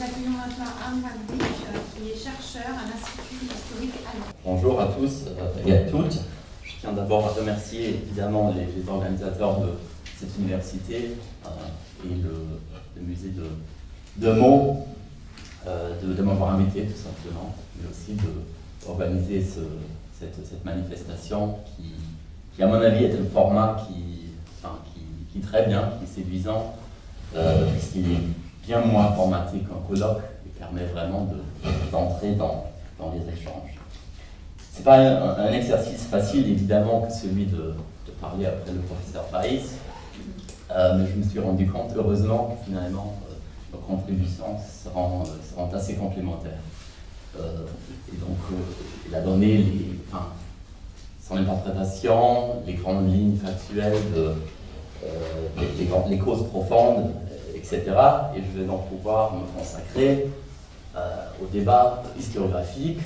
nous accueillons maintenant Arne Hagwig, qui est chercheur à l'Institut historique allemand. Bonjour à tous et à toutes. Je tiens d'abord à remercier évidemment les organisateurs de cette université et le musée de Meaux de m'avoir invité tout simplement, mais aussi d'organiser cette manifestation qui à mon avis est un format qui est très bien, qui est séduisant, puisqu'il est bien moins formaté qu'un colloque et permet vraiment d'entrer dans les échanges. Ce n'est pas un exercice facile évidemment que celui de parler après le professeur Weiss, mais je me suis rendu compte heureusement que finalement nos contributions seront assez complémentaires. Et donc il a donné son interprétation, les grandes lignes factuelles, les causes profondes, etc. Et je vais donc pouvoir me consacrer au débat historiographique,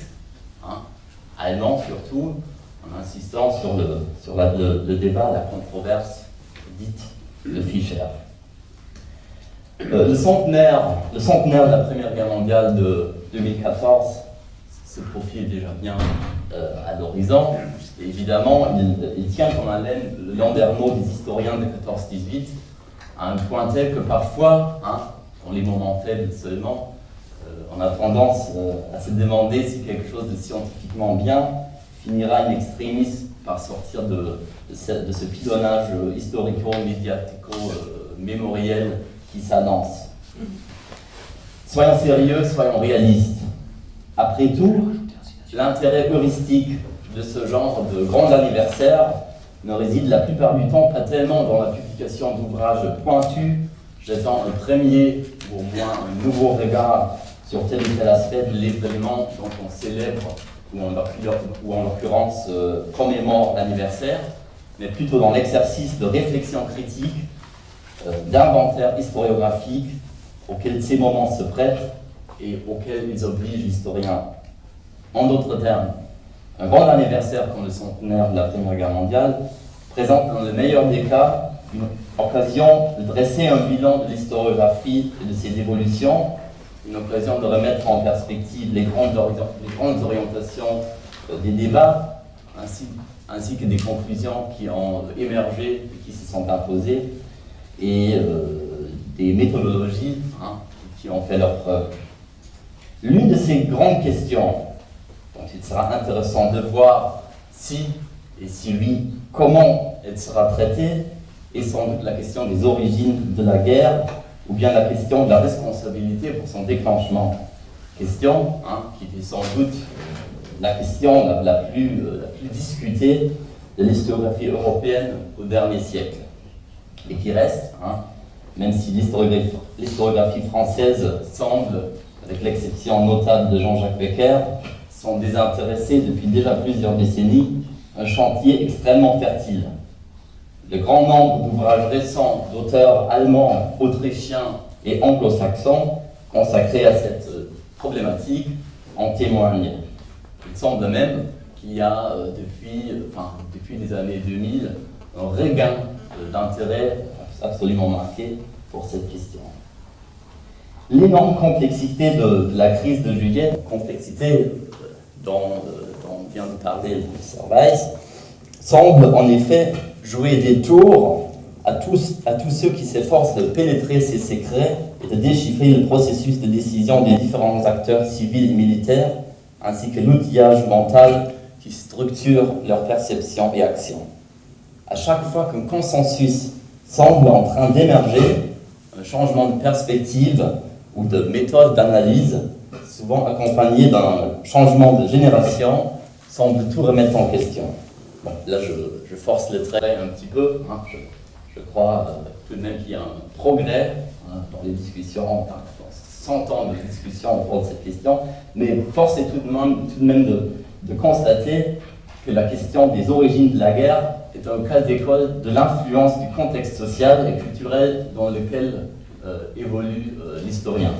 allemand surtout, en insistant sur le débat, la controverse dite de Fischer. Le centenaire de la Première Guerre mondiale de 2014 se profile déjà bien à l'horizon. Et évidemment, il tient en haleine le landerneau des historiens de 14-18 à un point tel que parfois, dans les moments faibles seulement, on a tendance à se demander si quelque chose de scientifiquement bien finira in extremis par sortir de ce pilonnage historico-médiatico-mémoriel qui s'annonce. Soyons sérieux, soyons réalistes. Après tout, l'intérêt heuristique de ce genre de grand anniversaire ne réside la plupart du temps pas tellement dans la publication d'ouvrages pointus, jetant un premier ou au moins un nouveau regard sur tel ou tel aspect de l'événement dont on célèbre, ou en l'occurrence commémore l'anniversaire, mais plutôt dans l'exercice de réflexion critique, d'inventaire historiographique auquel ces moments se prêtent et auxquels ils obligent l'historien. En d'autres termes, un grand anniversaire comme le centenaire de la Première Guerre mondiale présente dans le meilleur des cas une occasion de dresser un bilan de l'historiographie et de ses évolutions, une occasion de remettre en perspective les grandes orientations des débats, ainsi que des conclusions qui ont émergé et qui se sont imposées, et des méthodologies qui ont fait leur preuve. L'une de ces grandes questions, dont il sera intéressant de voir si oui, comment elle sera traitée, est sans doute la question des origines de la guerre, ou bien la question de la responsabilité pour son déclenchement. Question qui était sans doute la question la plus discutée de l'historiographie européenne au dernier siècle. Et qui reste, même si l'historiographie française semble, avec l'exception notable de Jean-Jacques Becker, sont désintéressés depuis déjà plusieurs décennies, un chantier extrêmement fertile. Le grand nombre d'ouvrages récents d'auteurs allemands, autrichiens et anglo-saxons consacrés à cette problématique en témoignent. Il semble même qu'il y a depuis les années 2000 un regain d'intérêt absolument marqué pour cette question. L'énorme complexité de la crise de juillet, complexité dont vient de parler le professeur Weiss, semble en effet jouer des tours à tous ceux qui s'efforcent de pénétrer ces secrets et de déchiffrer le processus de décision des différents acteurs civils et militaires, ainsi que l'outillage mental qui structure leur perception et action. À chaque fois qu'un consensus semble en train d'émerger, un changement de perspective ou de méthode d'analyse, souvent accompagné d'un changement de génération, semble tout remettre en question. Bon, là, je force le trait un petit peu. Je crois tout de même qu'il y a un progrès dans les discussions, dans 100 ans de discussion autour de cette question, mais force est tout de même de constater que la question des origines de la guerre est un cas d'école de l'influence du contexte social et culturel dans lequel évolue l'historien.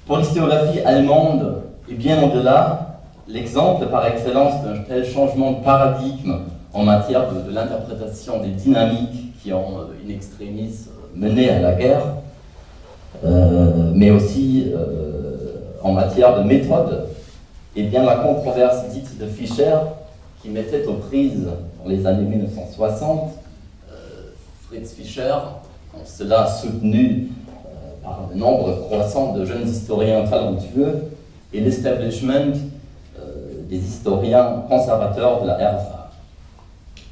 Pour l'historiographie allemande, et bien au-delà, l'exemple par excellence d'un tel changement de paradigme en matière de l'interprétation des dynamiques qui ont in extremis mené à la guerre mais aussi en matière de méthode, et bien la controverse dite de Fischer, qui mettait aux prises dans les années 1960 Fritz Fischer, en cela soutenu par un nombre croissant de jeunes historiens talentueux, et l'establishment des historiens conservateurs de la RFA.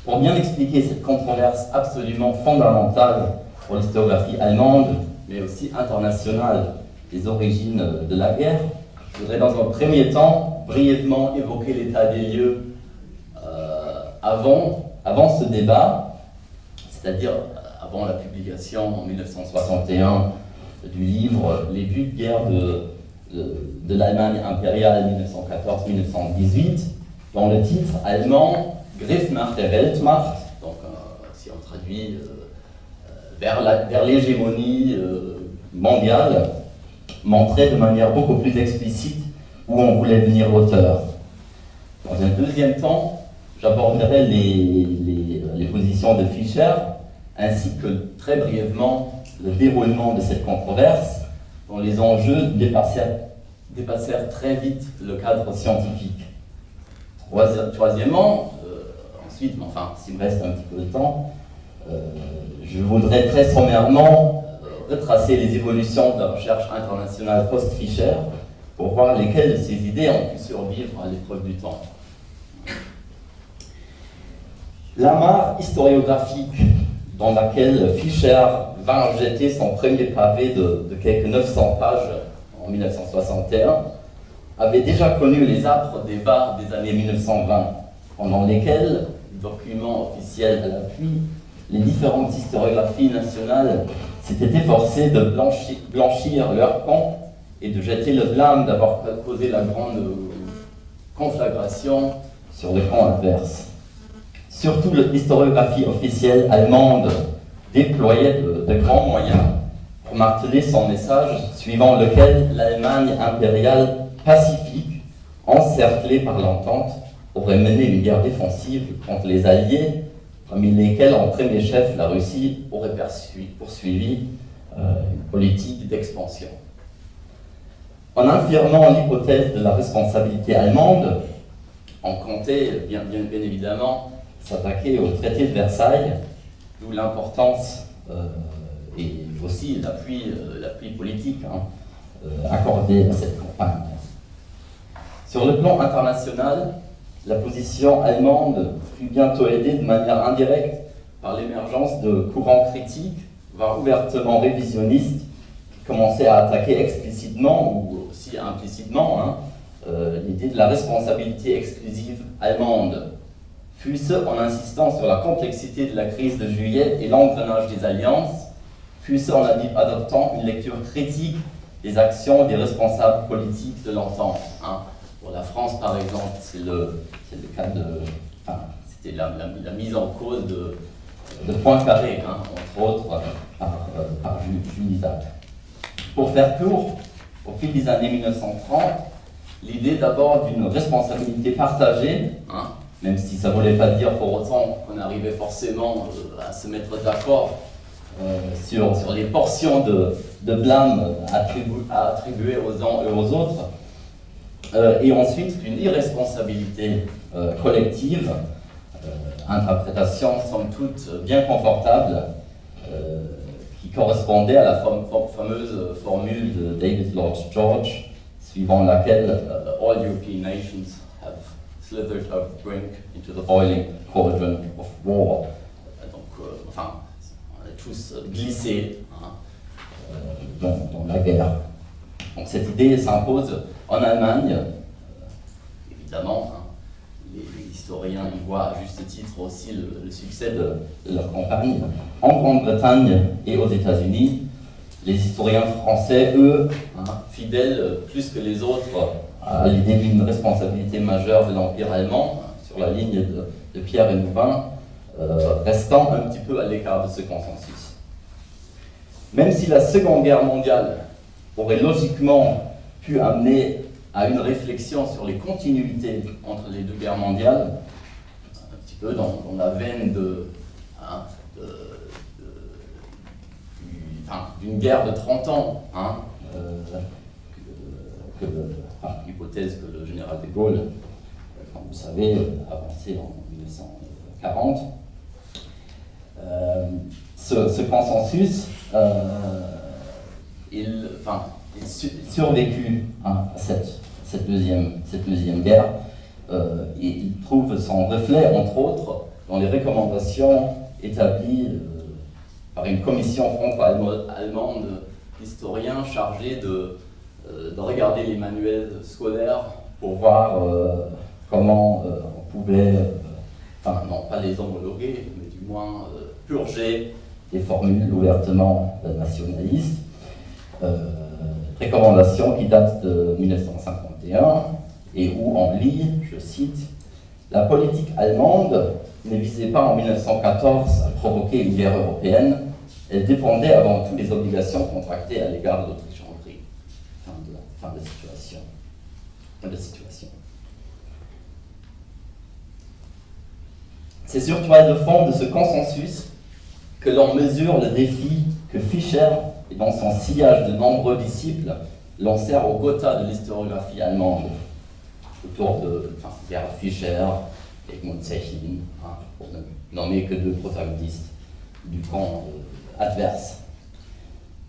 Pour bien expliquer cette controverse absolument fondamentale pour l'historiographie allemande, mais aussi internationale des origines de la guerre, je voudrais dans un premier temps brièvement évoquer l'état des lieux avant ce débat, c'est-à-dire avant la publication en 1961 du livre Les buts de guerre de l'Allemagne impériale 1914-1918, dont le titre allemand Griff nach der Weltmacht, donc si on traduit vers l'hégémonie mondiale, montrait de manière beaucoup plus explicite où on voulait venir l'auteur. Dans un deuxième temps, j'aborderai les positions de Fischer, ainsi que très brièvement le déroulement de cette controverse, dont les enjeux dépassèrent très vite le cadre scientifique. Troisièmement, ensuite, mais enfin, s'il me reste un petit peu de temps, je voudrais très sommairement retracer les évolutions de la recherche internationale post-Fischer pour voir lesquelles de ces idées ont pu survivre à l'épreuve du temps. L'amarre historiographique dans laquelle Fischer vint jeter son premier pavé de quelques 900 pages en 1961 avait déjà connu les âpres débats des années 1920, pendant lesquels, documents officiels à l'appui, les différentes historiographies nationales s'étaient efforcées de blanchir leur camp et de jeter le blâme d'avoir causé la grande conflagration sur le camp adverse. Surtout l'historiographie officielle allemande déployait de grands moyens pour marteler son message suivant lequel l'Allemagne impériale pacifique, encerclée par l'entente, aurait mené une guerre défensive contre les Alliés, parmi lesquels en premier chef la Russie aurait poursuivi une politique d'expansion. En affirmant l'hypothèse de la responsabilité allemande, on comptait bien évidemment s'attaquer au traité de Versailles, d'où l'importance et aussi l'appui politique accordé à cette campagne. Sur le plan international, la position allemande fut bientôt aidée de manière indirecte par l'émergence de courants critiques, voire ouvertement révisionnistes, qui commençaient à attaquer explicitement ou aussi implicitement l'idée de la responsabilité exclusive allemande, fût-ce en insistant sur la complexité de la crise de juillet et l'engrenage des alliances, fût-ce en adoptant une lecture critique des actions des responsables politiques de l'entente. Pour la France, par exemple, c'est le cas c'était la mise en cause de Poincaré, entre autres, par Jules Isaac. Pour faire court, au fil des années 1930, l'idée d'abord d'une responsabilité partagée, même si ça ne voulait pas dire pour autant qu'on arrivait forcément à se mettre d'accord sur les portions de blâme à attribuer aux uns et aux autres, et ensuite une irresponsabilité collective, interprétation somme toute bien confortable, qui correspondait à la fameuse formule de David Lloyd George, suivant laquelle all European nations have slithered out of drink into the boiling cauldron of war. Donc, on a tous glissé dans la guerre. Donc cette idée s'impose en Allemagne, évidemment. Les historiens y voient à juste titre aussi le succès de leur campagne. En Grande-Bretagne et aux États-Unis, les historiens français, eux, fidèles plus que les autres à l'idée d'une responsabilité majeure de l'Empire allemand, sur la ligne de Pierre et Moubin, restant un petit peu à l'écart de ce consensus. Même si la Seconde Guerre mondiale aurait logiquement pu amener à une réflexion sur les continuités entre les deux guerres mondiales, un petit peu dans la veine d'une guerre de 30 ans, hein, l'hypothèse que le général de Gaulle, comme vous savez, a avancée en 1940. Ce consensus, il survécu à cette deuxième guerre. Il trouve son reflet, entre autres, dans les recommandations établies par une commission franco-allemande d'historiens chargés de regarder les manuels scolaires pour voir comment on pouvait, non pas les homologuer, mais du moins purger des formules ouvertement nationalistes. Recommandations qui datent de 1951 et où on lit, je cite, « La politique allemande ne visait pas en 1914 à provoquer une guerre européenne, elle dépendait avant tout des obligations contractées à l'égard de l'Autriche-Hongrie. » Fin de situation. C'est sur toile de fond de ce consensus que l'on mesure le défi que Fischer et dans son sillage de nombreux disciples lancèrent au quota de l'historiographie allemande, autour de Gerhard Fischer et Edmund Sechlin, pour ne nommer que deux protagonistes du camp adverse,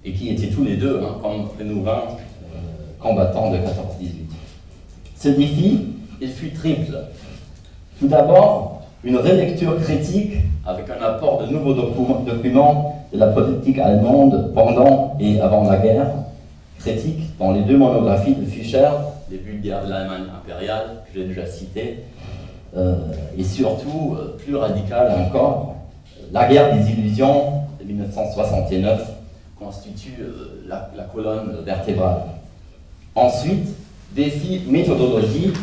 et qui étaient tous les deux, comme Renouvin, combattants de 14-18. Ce défi, il fut triple. Tout d'abord, une relecture critique avec un apport de nouveaux documents de la politique allemande pendant et avant la guerre, critique dans les deux monographies de Fischer, Les Bulgares de l'Allemagne impériale, que j'ai déjà cité, et surtout, plus radical encore, La guerre des illusions de 1969 constitue la colonne vertébrale. Ensuite, défi méthodologique,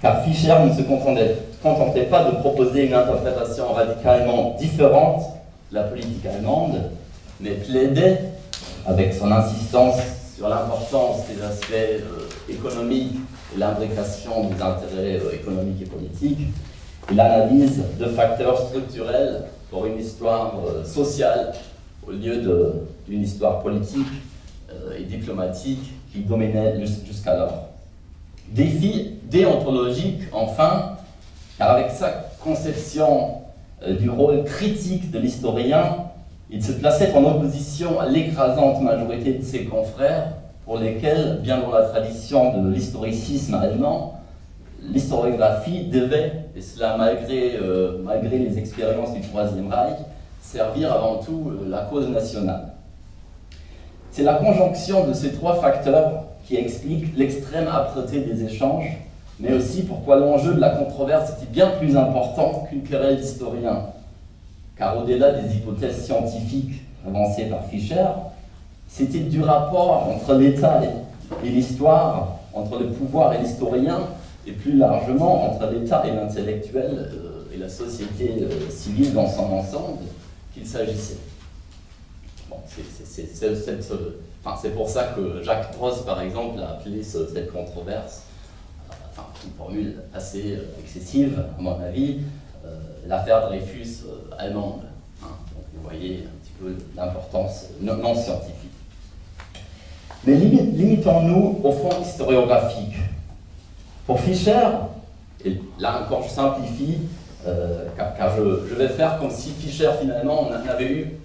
car Fischer ne se contentait pas de proposer une interprétation radicalement différente de la politique allemande, mais plaidait, avec son insistance sur l'importance des aspects économiques et l'imbrication des intérêts économiques et politiques, et l'analyse de facteurs structurels pour une histoire sociale au lieu d'une histoire politique et diplomatique qui dominait jusqu'alors. Défi déontologique, enfin, car avec sa conception du rôle critique de l'historien, il se plaçait en opposition à l'écrasante majorité de ses confrères, pour lesquels, bien dans la tradition de l'historicisme allemand, l'historiographie devait, et cela malgré les expériences du Troisième Reich, servir avant tout la cause nationale. C'est la conjonction de ces trois facteurs qui explique l'extrême âpreté des échanges, mais aussi pourquoi l'enjeu de la controverse était bien plus important qu'une querelle d'historiens. Car au-delà des hypothèses scientifiques avancées par Fischer, c'était du rapport entre l'État et l'histoire, entre le pouvoir et l'historien, et plus largement entre l'État et l'intellectuel et la société civile dans son ensemble qu'il s'agissait. Bon, c'est pour ça que Jacques Tross, par exemple, a appelé cette controverse, une formule assez excessive, à mon avis, l'affaire Dreyfus allemande. Donc vous voyez un petit peu l'importance non scientifique. Mais limitons-nous au fond historiographique. Pour Fischer, et là encore je simplifie, car je vais faire comme si Fischer finalement n'avait eu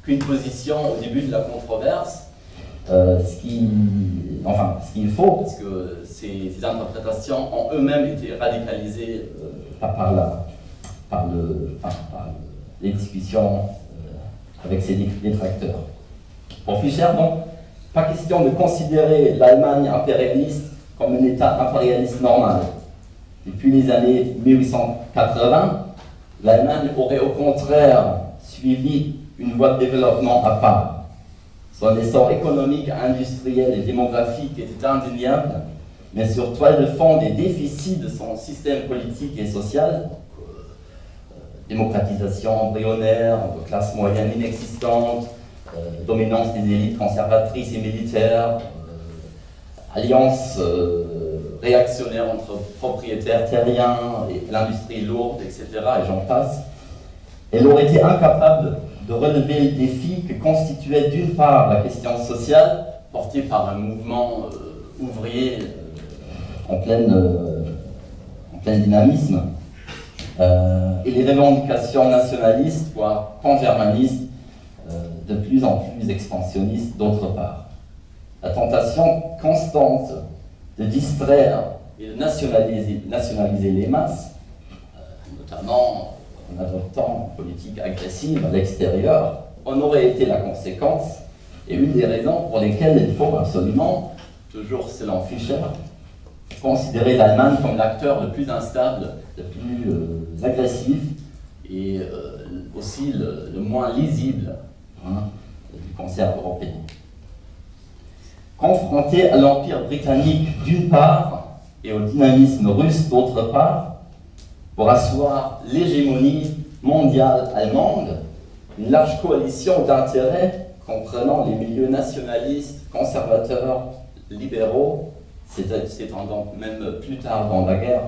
qu'une position au début de la controverse, ce qu'il faut, parce que ces interprétations en eux-mêmes étaient radicalisées par les discussions avec ses détracteurs. Pour Fischer, donc, pas question de considérer l'Allemagne impérialiste comme un État impérialiste normal. Depuis les années 1880, l'Allemagne aurait au contraire suivi une voie de développement à part. Son essor économique, industriel et démographique était indéniable, mais sur toile de fond des déficits de son système politique et social, démocratisation embryonnaire, classe moyenne inexistante, dominance des élites conservatrices et militaires, alliance réactionnaire entre propriétaires terriens et l'industrie lourde, etc., et j'en passe, elle aurait été incapable de relever le défi que constituait d'une part la question sociale, portée par un mouvement ouvrier en plein dynamisme, et les revendications nationalistes, voire pan-germanistes, de plus en plus expansionnistes d'autre part. La tentation constante de distraire et de nationaliser les masses, notamment en adoptant une politique agressive à l'extérieur, en aurait été la conséquence et une des raisons pour lesquelles il faut absolument, toujours selon Fischer, considérer l'Allemagne comme l'acteur le plus instable, le plus agressif et aussi le moins lisible du concert européen. Confronté à l'Empire britannique d'une part et au dynamisme russe d'autre part, pour asseoir l'hégémonie mondiale allemande, une large coalition d'intérêts comprenant les milieux nationalistes, conservateurs, libéraux, s'étendant même plus tard dans la guerre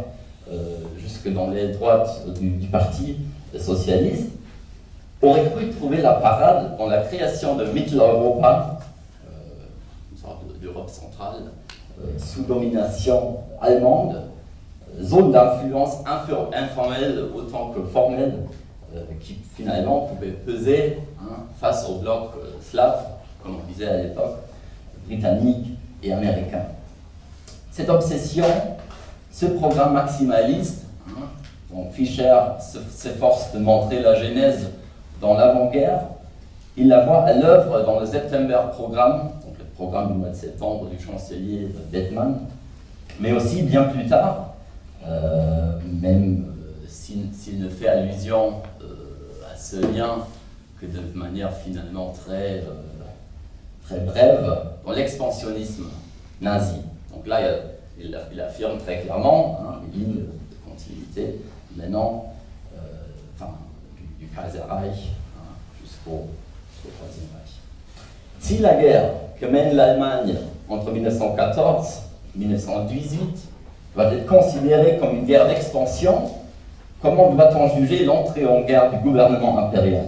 jusque dans les droites du parti socialiste, aurait cru trouver la parade dans la création de Mitteleuropa, une sorte d'Europe centrale, sous domination allemande, zone d'influence informelle autant que formelle, qui finalement pouvait peser face au bloc slave, comme on disait à l'époque, britannique et américain. Cette obsession, ce programme maximaliste, dont Fischer s'efforce de montrer la genèse dans l'avant-guerre, il la voit à l'œuvre dans le September Programme, donc le programme du mois de septembre du chancelier Bethmann, mais aussi bien plus tard, même s'il ne fait allusion à ce lien que de manière finalement très brève, dans l'expansionnisme nazi. Donc là, il affirme très clairement les lignes de continuité, maintenant, du Kaiserreich jusqu'au Troisième Reich. Si la guerre que mène l'Allemagne entre 1914 et 1918 doit être considérée comme une guerre d'expansion, comment doit-on juger l'entrée en guerre du gouvernement impérial?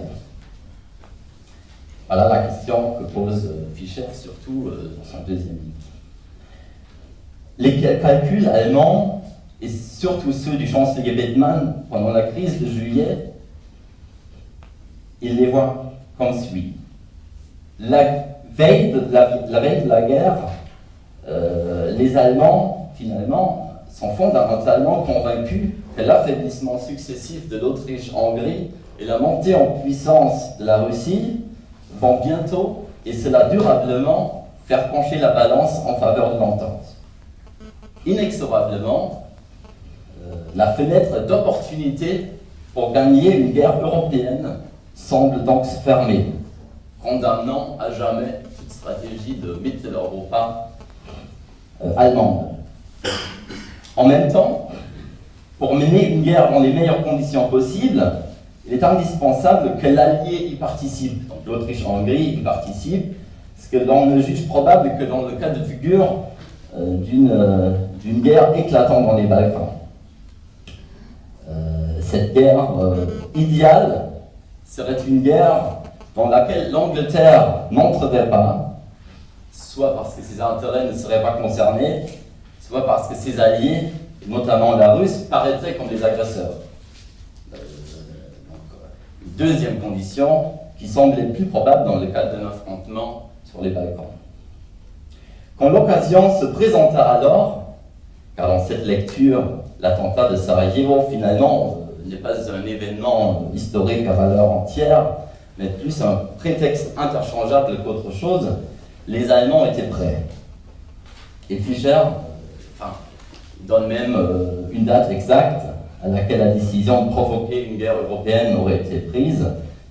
Voilà la question que pose Fischer, surtout dans son deuxième livre. Les calculs allemands, et surtout ceux du chancelier Bethmann pendant la crise de juillet, il les voit comme suit. La veille de la guerre, les Allemands, finalement, sont fondamentalement convaincus que l'affaiblissement successif de l'Autriche-Hongrie et la montée en puissance de la Russie vont bientôt, et cela durablement, faire pencher la balance en faveur de l'entente. Inexorablement, la fenêtre d'opportunité pour gagner une guerre européenne semble donc se fermer, condamnant à jamais toute stratégie de Mitteleuropa allemande. En même temps, pour mener une guerre dans les meilleures conditions possibles, il est indispensable que l'allié y participe. Donc l'Autriche-Hongrie y participe, ce que l'on ne juge probable que dans le cas de figure d'une guerre éclatante dans les Balkans. Cette guerre idéale serait une guerre dans laquelle l'Angleterre n'entrerait pas, soit parce que ses intérêts ne seraient pas concernés, soit parce que ses alliés, notamment la Russe, paraîtraient comme des agresseurs. Une deuxième condition qui semblait plus probable dans le cadre d'un affrontement sur les Balkans. Quand l'occasion se présenta alors, car dans cette lecture, l'attentat de Sarajevo, finalement, n'est pas un événement historique à valeur entière, mais plus un prétexte interchangeable qu'autre chose, les Allemands étaient prêts. Et Fischer donne même une date exacte à laquelle la décision de provoquer une guerre européenne aurait été prise.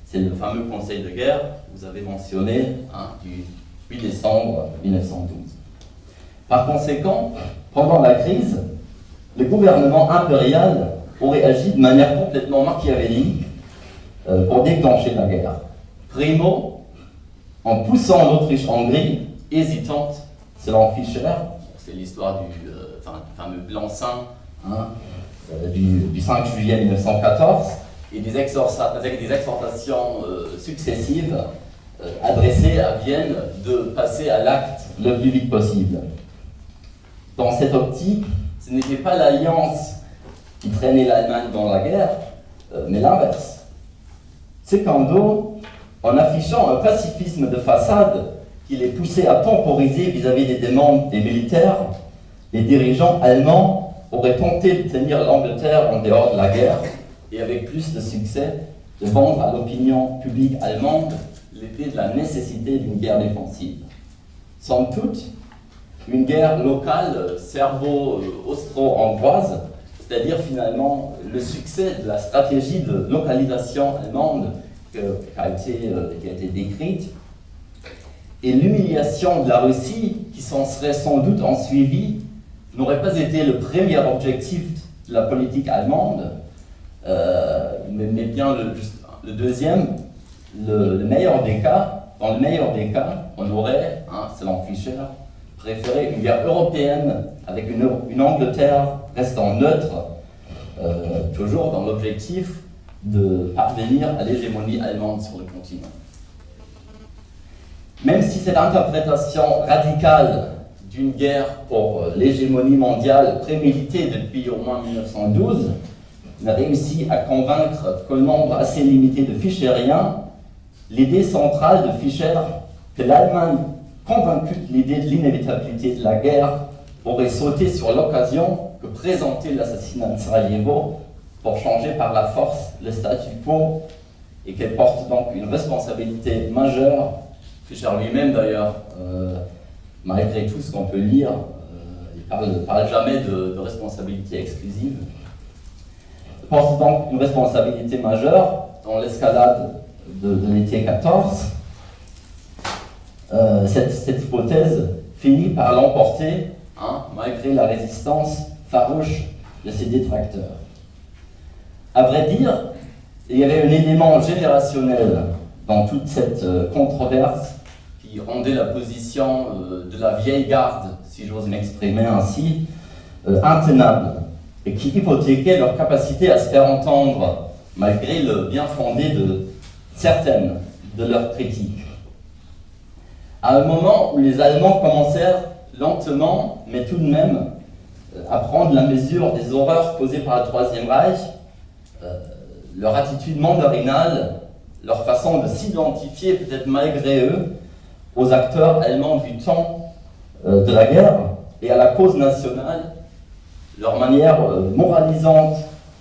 C'est le fameux Conseil de guerre que vous avez mentionné, du 8 décembre 1912. Par conséquent, pendant la crise, le gouvernement impérial aurait agi de manière complètement machiavélique pour déclencher la guerre. Primo, en poussant l'Autriche-Hongrie, hésitante, selon Fischer, c'est l'histoire du fameux blanc-seing du 5 juillet 1914, et des exhortations successives adressées à Vienne de passer à l'acte le plus vite possible. Dans cette optique, ce n'était pas l'alliance qui traînait l'Allemagne dans la guerre, mais l'inverse. Secondo, en affichant un pacifisme de façade qui les poussait à temporiser vis-à-vis des demandes des militaires, les dirigeants allemands auraient tenté de tenir l'Angleterre en dehors de la guerre et avec plus de succès de vendre à l'opinion publique allemande l'idée de la nécessité d'une guerre défensive. Sans doute, une guerre locale serbo-austro-hongroise, c'est-à-dire finalement le succès de la stratégie de localisation allemande qui a été décrite, et l'humiliation de la Russie, qui s'en serait sans doute en suivi, n'aurait pas été le premier objectif de la politique allemande, mais bien le deuxième. Le meilleur des cas, dans le meilleur des cas, on aurait, selon Fischer, préféré une guerre européenne avec une Angleterre restant neutre, toujours dans l'objectif de parvenir à l'hégémonie allemande sur le continent. Même si cette interprétation radicale d'une guerre pour l'hégémonie mondiale préméditée depuis au moins 1912 n'a réussi à convaincre qu'un nombre assez limité de Fischeriens, l'idée centrale de Fischer que l'Allemagne, convaincue de l'idée de l'inévitabilité de la guerre, aurait sauté sur l'occasion que présentait l'assassinat de Sarajevo pour changer par la force le statu quo et qu'elle porte donc une responsabilité majeure. Fischer lui-même d'ailleurs, malgré tout ce qu'on peut lire, il ne parle jamais de responsabilité exclusive. Il porte donc une responsabilité majeure dans l'escalade de l'été 14. Cette hypothèse finit par l'emporter, malgré la résistance farouche de ses détracteurs. À vrai dire, il y avait un élément générationnel dans toute cette controverse qui rendait la position de la vieille garde, si j'ose m'exprimer ainsi, intenable, et qui hypothéquait leur capacité à se faire entendre, malgré le bien fondé de certaines de leurs critiques. À un moment où les Allemands commencèrent lentement, mais tout de même, à prendre la mesure des horreurs causées par le Troisième Reich, leur attitude mandarinale, leur façon de s'identifier, peut-être malgré eux, aux acteurs allemands du temps de la guerre et à la cause nationale, leur manière moralisante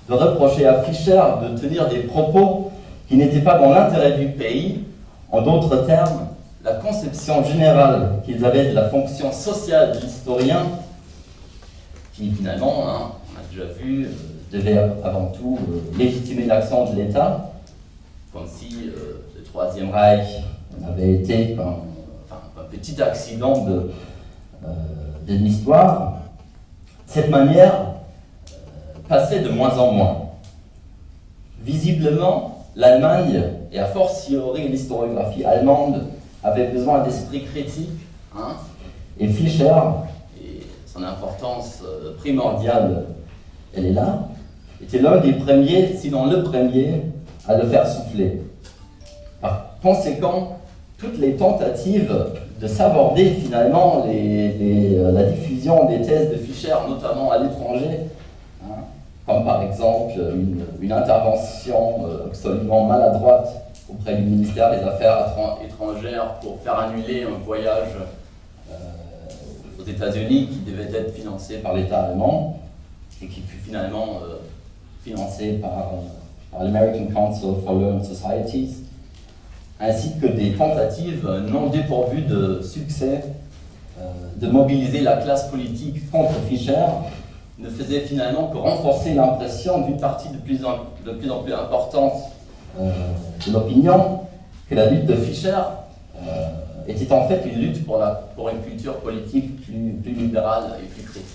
de reprocher à Fischer de tenir des propos qui n'étaient pas dans l'intérêt du pays, en d'autres termes, la conception générale qu'ils avaient de la fonction sociale de l'historien, qui finalement, on a déjà vu, devait avant tout légitimer l'action de l'État, comme si le Troisième Reich avait été un petit accident de l'histoire. Cette manière passait de moins en moins. Visiblement, l'Allemagne, et a fortiori l'historiographie allemande, avait besoin d'esprit critique, et Fischer, et son importance primordiale, elle est là, était l'un des premiers, sinon le premier, à le faire souffler. Par conséquent, toutes les tentatives de s'aborder finalement la diffusion des thèses de Fischer, notamment à l'étranger, comme par exemple une intervention absolument maladroite auprès du ministère des Affaires étrangères pour faire annuler un voyage aux États-Unis qui devait être financé par l'État allemand et qui fut finalement financé par l'American Council for Learned Societies, ainsi que des tentatives non dépourvues de succès de mobiliser la classe politique contre Fischer, ne faisait finalement que renforcer l'impression d'une partie de plus en plus importante de l'opinion que la lutte de Fischer était en fait une lutte pour une culture politique plus libérale et plus critique.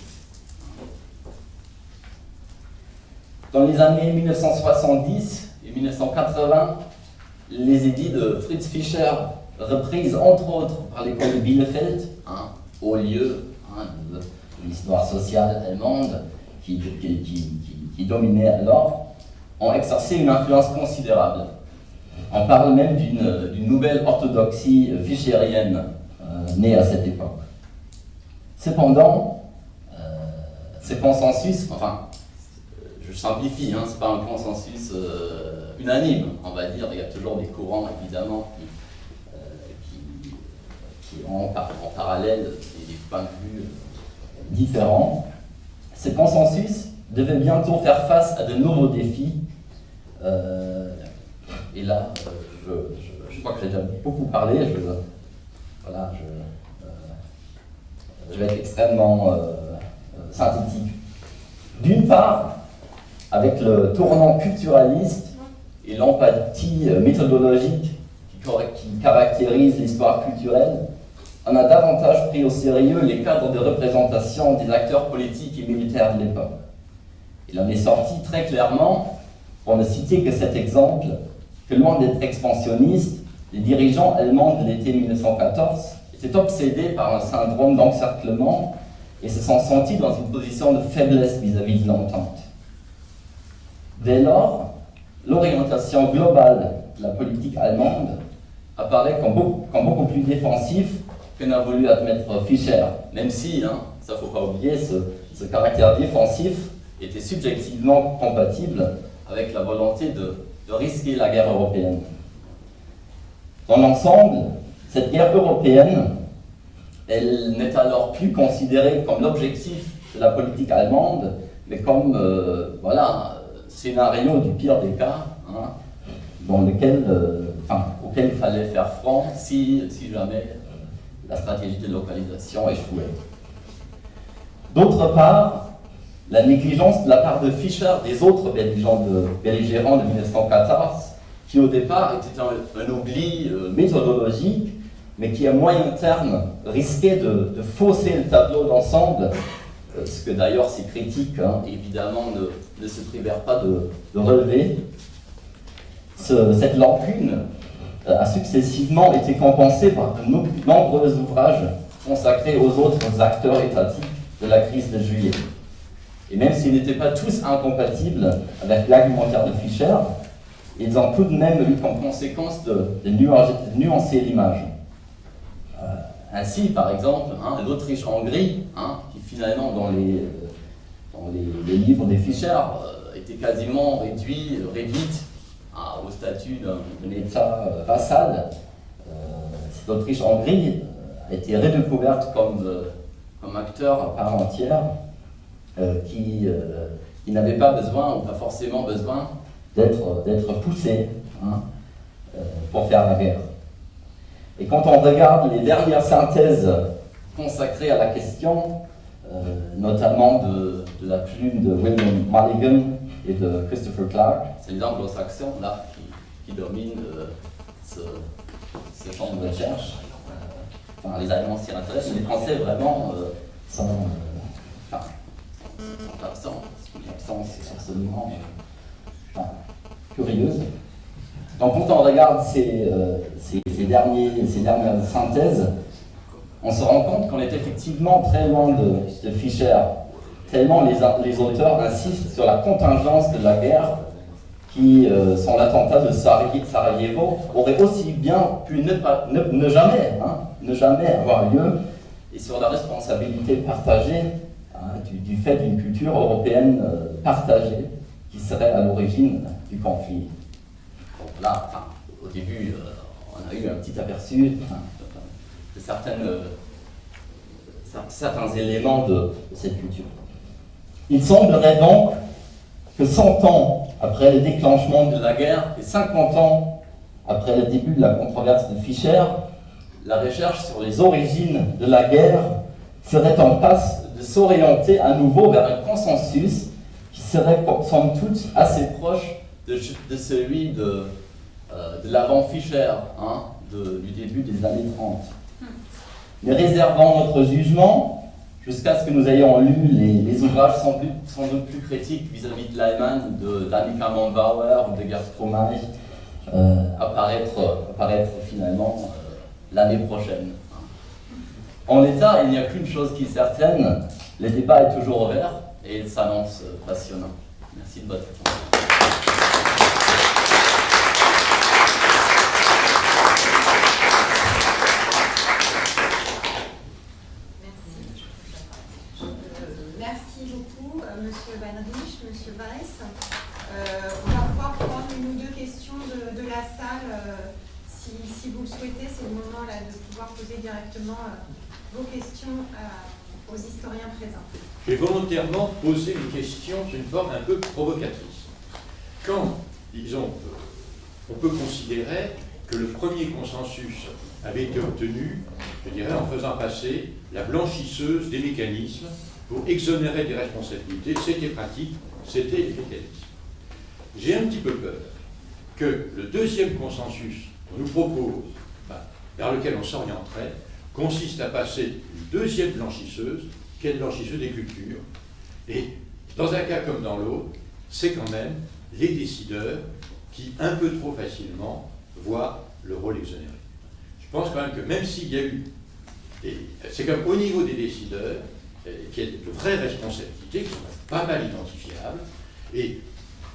Dans les années 1970 et 1980, les édits de Fritz Fischer, reprises entre autres par l'école de Bielefeld, haut lieu de l'histoire sociale allemande qui dominait alors, ont exercé une influence considérable. On parle même d'une nouvelle orthodoxie fischérienne née à cette époque. Cependant, ce consensus, enfin, je simplifie, hein, ce n'est pas un consensus unanime, on va dire, il y a toujours des courants évidemment qui ont en parallèle des points de vue différents. Ce consensus devait bientôt faire face à de nouveaux défis. Et là, je crois que j'ai déjà beaucoup parlé. Je vais être extrêmement synthétique. D'une part, avec le tournant culturaliste et l'empathie méthodologique qui caractérise l'histoire culturelle, on a davantage pris au sérieux les cadres de représentation des acteurs politiques et militaires de l'époque. Il en est sorti très clairement, pour ne citer que cet exemple, que loin d'être expansionnistes, les dirigeants allemands de l'été 1914 étaient obsédés par un syndrome d'encerclement et se sont sentis dans une position de faiblesse vis-à-vis de l'entente. Dès lors, l'orientation globale de la politique allemande apparaît comme beaucoup plus défensif que n'a voulu admettre Fischer, même si, ça ne faut pas oublier, ce caractère défensif était subjectivement compatible avec la volonté de risquer la guerre européenne. Dans l'ensemble, cette guerre européenne, elle n'est alors plus considérée comme l'objectif de la politique allemande, mais comme, scénario du pire des cas, auquel il fallait faire front si jamais la stratégie de localisation échouait. D'autre part, la négligence de la part de Fischer des autres belligérants de 1914, qui au départ était un oubli méthodologique, mais qui à moyen terme risquait de fausser le tableau d'ensemble, ce que d'ailleurs ces critiques évidemment ne se privèrent pas de relever. Cette lacune a successivement été compensée par de nombreux ouvrages consacrés aux autres acteurs étatiques de la crise de juillet. Et même s'ils n'étaient pas tous incompatibles avec l'argumentaire de Fischer, ils ont tout de même eu comme conséquence de nuancer l'image. Ainsi, par exemple, l'Autriche-Hongrie, qui finalement dans les livres des Fischer était quasiment réduite au statut d'un État vassal, cette Autriche-Hongrie a été redécouverte comme acteur à part entière qui n'avait pas besoin, ou pas forcément besoin, d'être poussé pour faire la guerre. Et quand on regarde les dernières synthèses consacrées à la question, notamment de la plume de William Mulligan et de Christopher Clark, c'est les anglo-saxons là qui dominent ce champ de recherche. Les Allemands s'y intéressent, les Français vraiment sont absents. L'absence est absolument curieuse. Donc quand on regarde ces dernières synthèses, on se rend compte qu'on est effectivement très loin de Fischer, tellement les auteurs insistent sur la contingence de la guerre qui, sans l'attentat de Sarajevo, aurait aussi bien pu ne jamais avoir lieu, et sur la responsabilité partagée du fait d'une culture européenne partagée qui serait à l'origine du conflit. Donc là, au début, on a eu un petit aperçu de certains éléments de cette culture. Il semblerait donc que 100 ans après le déclenchement de la guerre et 50 ans après le début de la controverse de Fischer, la recherche sur les origines de la guerre serait en passe de s'orienter à nouveau vers un consensus qui serait, somme toute, assez proche de celui de l'avant-Fischer, du début des années 30. Mais réservant notre jugement jusqu'à ce que nous ayons lu les ouvrages sans doute plus critiques vis-à-vis de l'Allemagne, d'Annika Mombauer ou de Gerd Stromae, apparaître finalement l'année prochaine. En l'état, il n'y a qu'une chose qui est certaine, le débat est toujours ouvert et il s'annonce passionnant. Merci de votre attention. Merci beaucoup, Monsieur Weinrich, Monsieur Weiss. On va pouvoir prendre une ou deux questions de la salle. Si vous le souhaitez, c'est le moment là, de pouvoir poser directement vos questions aux historiens présents. Je vais volontairement poser une question d'une forme un peu provocatrice. Quand, disons, on peut considérer que le premier consensus avait été obtenu, je dirais, en faisant passer la blanchisseuse des mécanismes pour exonérer des responsabilités, c'était pratique, c'était les mécanismes. J'ai un petit peu peur que le deuxième consensus qu'on nous propose, vers lequel on s'orienterait, consiste à passer une deuxième blanchisseuse, qui est une blanchisseuse des cultures. Et dans un cas comme dans l'autre, c'est quand même les décideurs qui, un peu trop facilement, voient le rôle exonéré. Je pense quand même que même s'il y a eu, c'est comme au niveau des décideurs, qu'il y a de vraies responsabilités qui sont pas mal identifiables, et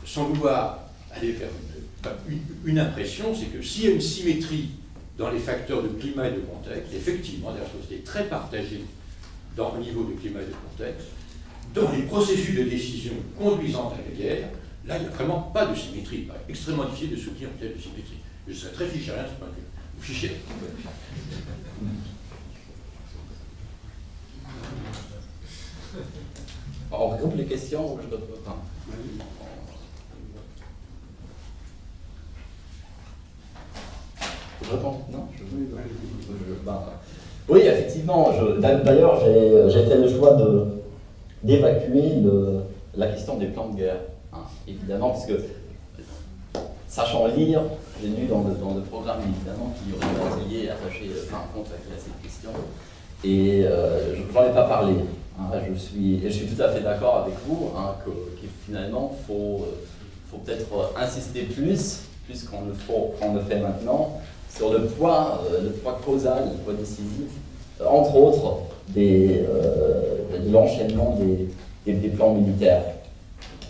sans vouloir aller faire une impression, c'est que s'il y a une symétrie dans les facteurs de climat et de contexte, effectivement, des sociétés très partagées au niveau de climat et de contexte, dans les processus de décision conduisant à la guerre, là, il n'y a vraiment pas de symétrie. Il est extrêmement difficile de soutenir une telle symétrie. Je serais très fichérien de ce point de vue. Ou fichérien. On regroupe les questions ou je peux pas. Je réponds. Non, oui, effectivement. D'ailleurs, j'ai fait le choix d'évacuer la question des plans de guerre. Hein, évidemment, parce que, sachant lire, j'ai lu dans le programme, évidemment, qu'il y aurait un atelier attaché compte à cette question. Et je n'en ai pas parlé. Hein, je suis tout à fait d'accord avec vous qu'il finalement, faut peut-être insister plus qu'on le fait maintenant, sur le poids causal, le poids décisif, entre autres, de l'enchaînement des plans militaires.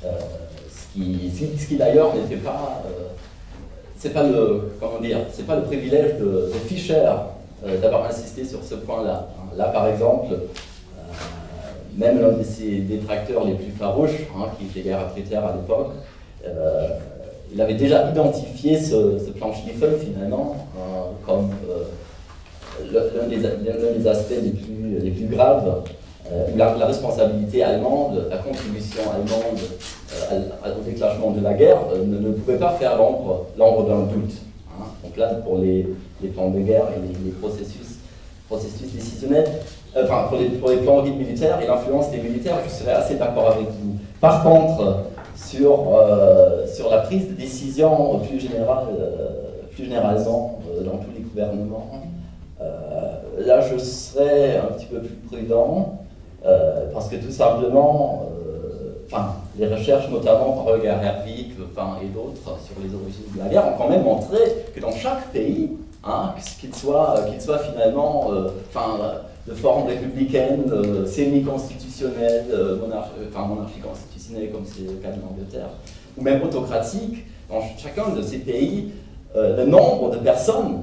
Ce qui d'ailleurs n'était pas, c'est pas le privilège de Fischer d'avoir insisté sur ce point-là. Là, par exemple, même l'un de ses détracteurs les plus farouches, qui était guerre à l'époque, il avait déjà identifié ce plan Stiefel finalement comme l'un des aspects les plus graves. La responsabilité allemande, la contribution allemande au déclenchement de la guerre ne pouvait pas faire l'ombre d'un doute. Hein. Donc là, pour les plans de guerre et les processus décisionnels, pour les plans militaires et l'influence des militaires, je serais assez d'accord avec vous. Par contre, sur la prise de décision plus généralement dans tous les gouvernements, là je serais un petit peu plus prudent, parce que tout simplement, les recherches notamment par Holger Herwig et d'autres sur les origines de la guerre ont quand même montré que dans chaque pays, qu'il soit finalement de forme républicaine, semi-constitutionnelle, monarchie constitutionnelle comme c'est le cas de l'Angleterre, ou même autocratique, dans chacun de ces pays, le nombre de personnes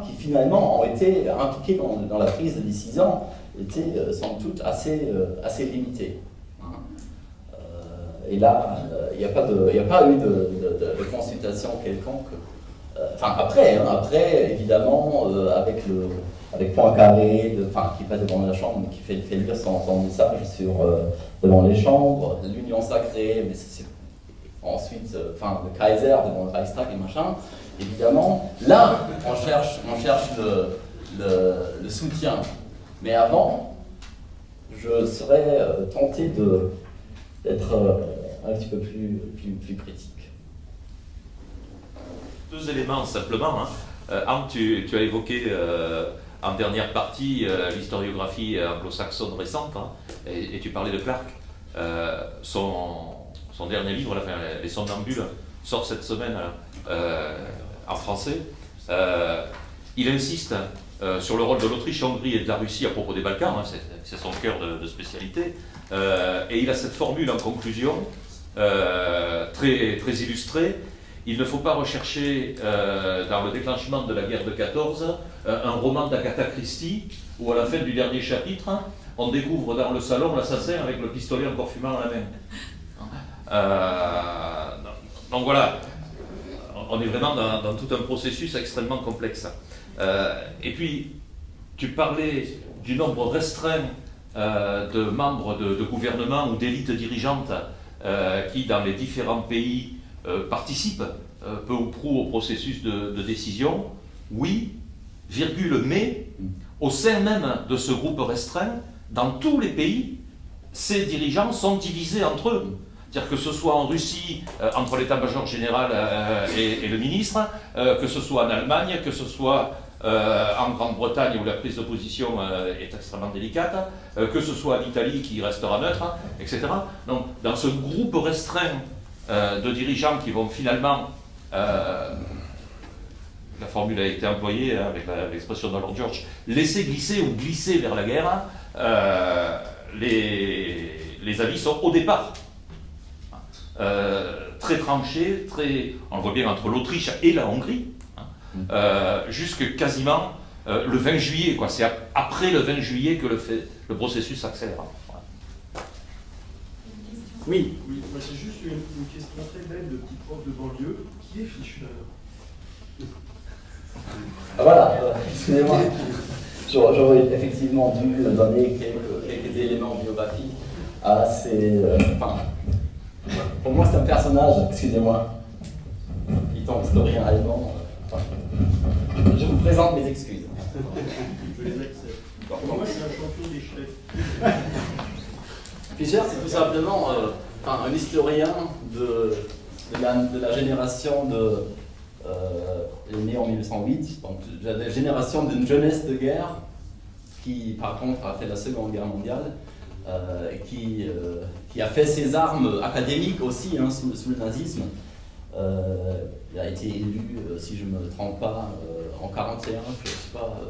qui finalement ont été impliquées dans la prise de décision était sans doute assez limité. Et là, il n'y a pas eu de consultation quelconque. Après, évidemment, avec Poincaré, qui passe devant la Chambre, mais qui fait lire son message devant les chambres, l'Union sacrée, mais c'est ensuite, le Kaiser devant le Reichstag et machin, évidemment, là, on cherche le soutien. Mais avant, je serais tenté d'être un petit peu plus critique. Deux éléments simplement. Anne, tu as évoqué en dernière partie l'historiographie anglo-saxonne récente, et tu parlais de Clarke. Son dernier livre, Les Somnambules, sort cette semaine en français. Il insiste sur le rôle de l'Autriche-Hongrie et de la Russie à propos des Balkans, c'est son cœur de spécialité, et il a cette formule en conclusion, très illustrée, il ne faut pas rechercher dans le déclenchement de la guerre de 14 un roman d'Agatha Christie où à la fin du dernier chapitre, on découvre dans le salon l'assassin avec le pistolet encore fumant à la main. Donc voilà, on est vraiment dans tout un processus extrêmement complexe. Et puis, tu parlais du nombre restreint de membres de gouvernement ou d'élites dirigeantes qui, dans les différents pays, participent peu ou prou au processus de décision. Oui, virgule, mais au sein même de ce groupe restreint, dans tous les pays, ces dirigeants sont divisés entre eux. C'est-à-dire que ce soit en Russie, entre l'état-major général et le ministre, que ce soit en Allemagne, que ce soit en Grande-Bretagne où la prise de position est extrêmement délicate, que ce soit en Italie qui restera neutre, etc. Donc, dans ce groupe restreint de dirigeants qui vont finalement, la formule a été employée avec l'expression de Lord George, laisser glisser ou glisser vers la guerre, les avis sont au départ très tranchés, on le voit bien entre l'Autriche et la Hongrie, jusque quasiment le 20 juillet. C'est après le 20 juillet que le processus s'accélère. Voilà. Oui, moi c'est juste une question très belle de petit prof de banlieue. Qui est Fischer? Voilà, excusez-moi. J'aurais effectivement dû donner quelques éléments biographiques à ces... pour moi, c'est un personnage, excusez-moi, étant historien allemand. Je vous présente mes excuses. Je les accepte. Moi, je suis un champion d'échecs. Fischer, c'est tout simplement un historien de la génération il est né en 1908, donc la génération d'une jeunesse de guerre qui, par contre, a fait la Seconde Guerre mondiale, qui a fait ses armes académiques aussi sous le nazisme. Il a été élu, si je ne me trompe pas, en 41, je ne sais pas,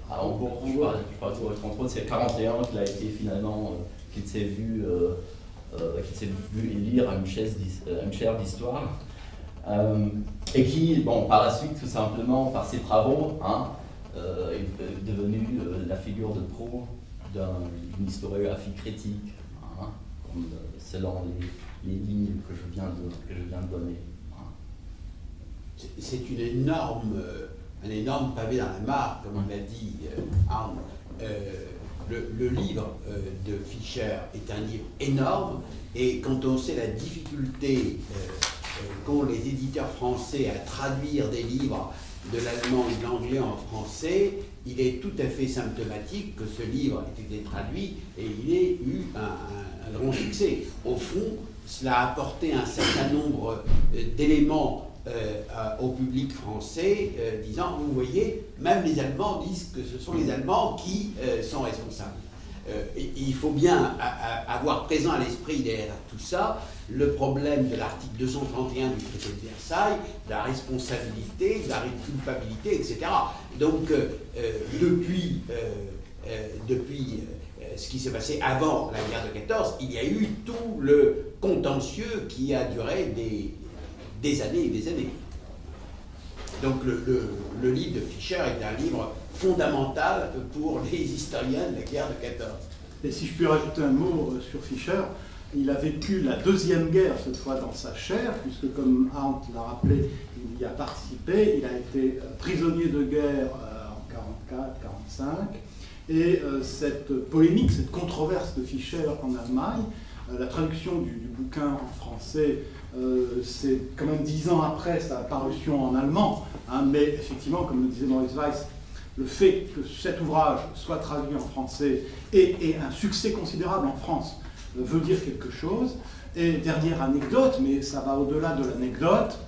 à Hambourg, je ne sais pas trop, c'est 41 qu'il a été finalement, qu'il s'est vu élire à une chaire d'histoire. Et qui, par la suite, tout simplement, par ses travaux, est devenu la figure de proue d'une historiographie critique, selon les lignes que je viens de donner. C'est un énorme pavé dans la mare, comme on l'a dit Arne. Le livre de Fischer est un livre énorme, et quand on sait la difficulté qu'ont les éditeurs français à traduire des livres de l'allemand et de l'anglais en français, il est tout à fait symptomatique que ce livre ait été traduit et il ait eu un grand succès. Au fond, cela a apporté un certain nombre d'éléments au public français, disant, vous voyez, même les Allemands disent que ce sont les Allemands qui sont responsables. Et il faut bien avoir présent à l'esprit derrière tout ça le problème de l'article 231 du traité de Versailles, de la responsabilité, de la culpabilité, etc. Donc, depuis ce qui s'est passé avant la guerre de 14, il y a eu tout le contentieux qui a duré des années et des années. Donc, le livre de Fischer est un livre fondamental pour les historiens de la guerre de 14. Et si je puis rajouter un mot sur Fischer, il a vécu la deuxième guerre, cette fois dans sa chair, puisque comme Arndt l'a rappelé, il y a participé, il a été prisonnier de guerre en 1944-1945, et cette polémique, cette controverse de Fischer en Allemagne, la traduction du bouquin en français, c'est quand même 10 ans après sa parution en allemand, mais effectivement, comme le disait Maurice Weiss, le fait que cet ouvrage soit traduit en français et un succès considérable en France veut dire quelque chose. Et dernière anecdote, mais ça va au-delà de l'anecdote,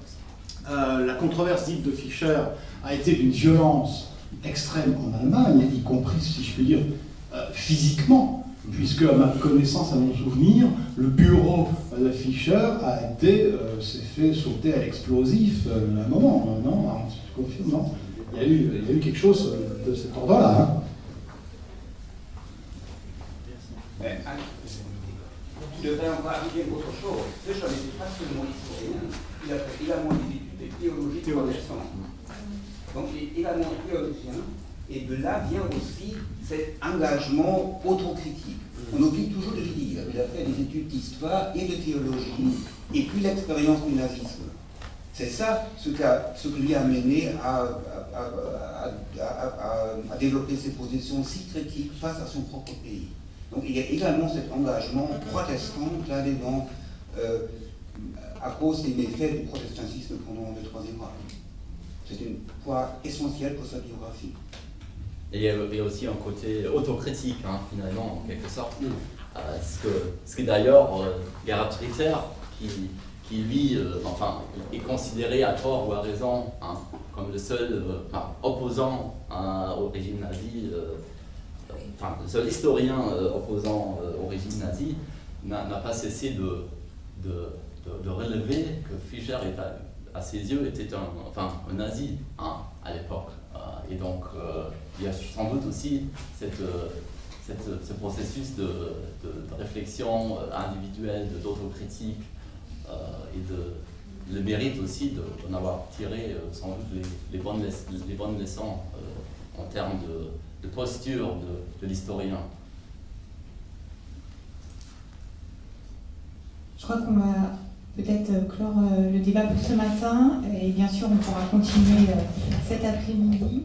la controverse dite de Fischer a été d'une violence extrême en Allemagne, y compris, si je puis dire, physiquement, puisque à ma connaissance, à mon souvenir, le bureau de Fischer s'est fait sauter à l'explosif à un moment, non? Tu confirmes, non? Il y a eu quelque chose de cet ordre-là. Il devrait en parler autre chose. Ce Jean n'était pas seulement historien, il a moins d'études des théologies protestantes. Donc il est également théologien, et de là vient aussi cet engagement autocritique. On oublie toujours de le dire, il a fait des études d'histoire et de théologie, et puis l'expérience du nazisme. C'est ça ce qui lui a mené à développer ses positions si critiques face à son propre pays. Donc il y a également cet engagement protestant là-dedans à cause des méfaits du protestantisme pendant le Troisième Reich. C'est un point essentiel pour sa biographie. Et il y a aussi un côté autocritique, hein, finalement, en quelque sorte. Ce que d'ailleurs, Gerhard Ritter, qui lui, est considéré à tort ou à raison, hein, comme le seul opposant au régime nazi, le seul historien opposant au régime nazi, n'a pas cessé de relever que Fischer, à ses yeux, était un nazi, hein, à l'époque. Et donc, il y a sans doute aussi ce processus de réflexion individuelle, d'autocritique, et le mérite aussi d'en avoir tiré sans doute les bonnes leçons en termes de posture de l'historien. Je crois qu'on va peut-être clore le débat pour ce matin, et bien sûr on pourra continuer cet après-midi.